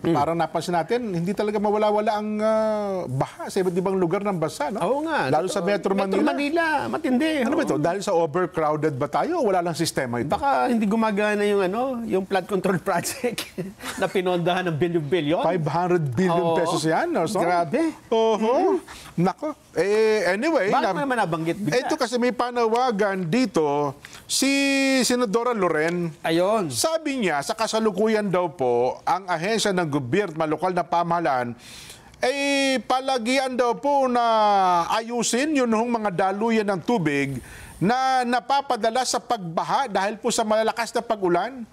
parang napansin natin, hindi talaga mawala-wala ang baha sa iba't ibang lugar ng bansa, no? Oo nga. Lalo sa Metro Manila. Metro Manila, matindi. Ano ba ito? Dahil sa overcrowded ba tayo o wala lang sistema ito? Baka hindi gumagana yung flood control project na pinondahan ng bilyon-bilyon. 500 billion pesos yan, no? So, grabe. Oho. Nako. Anyway. Bakit naman nabanggit bigla? Ito kasi may panawagan dito si Senadora Loren. Ayun. Sabi niya, sa kasalukuyan daw po, ang ahensya ng gobyerno, malokal na pamahalaan, ay palagian daw po na ayusin yun mga daluyan ng tubig na napapadala sa pagbaha dahil po sa malalakas na pag-ulan.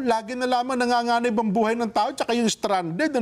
Lagi na lamang nanganganib ang buhay ng tao tsaka yung stranded.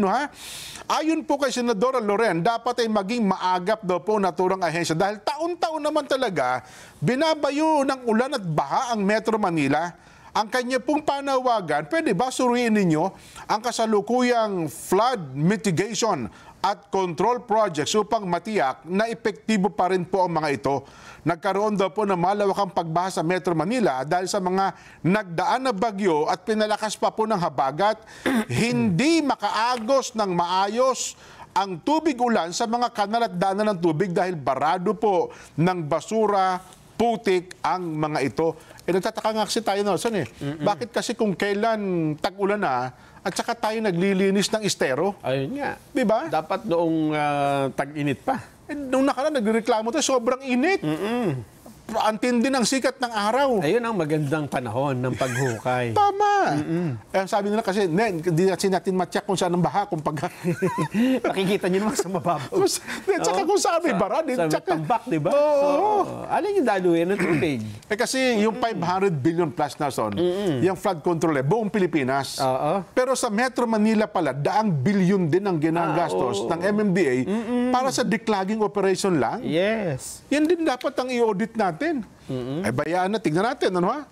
Ayon po kay Senadora Loren, dapat ay maging maagap daw po naturang ahensya dahil taon-taon naman talaga binabayo ng ulan at baha ang Metro Manila. Ang kanya pong panawagan, pwede ba suriin ninyo ang kasalukuyang flood mitigation at control projects upang matiyak na epektibo pa rin po ang mga ito. Nagkaroon daw po ng malawakang pagbaha sa Metro Manila dahil sa mga nagdaan na bagyo at pinalakas pa po ng habagat, hindi makaagos ng maayos ang tubig ulan sa mga kanal at daanan ng tubig dahil barado po ng basura, putik ang mga ito. Nagtataka nga kasi tayo, Nelson, Bakit kasi kung kailan tag-ulan na, at saka tayo naglilinis ng estero? Ayun nga. Diba? Dapat noong tag-init pa. Nung nakaraan, nagreklamo tayo, sobrang init. Ang tindi ng sikat ng araw. Ayun ang magandang panahon ng paghukay. Tama. Sabi nila kasi, hindi natin matyak kung saan ang baha. Kung Nakikita nyo naman sa mababaw. Tsaka kung saan may bara. Sa tambak, di ba? Oo. Alin yung daluyan ng tubig? Kasi yung 500 billion plus na son, yung flood control, buong Pilipinas. Pero sa Metro Manila pala, daang bilyon din ang ginagastos ng MMDA para sa declogging operation lang. Yes. Yan din dapat ang i-audit natin. Bayaan na, tignan natin, ano ha?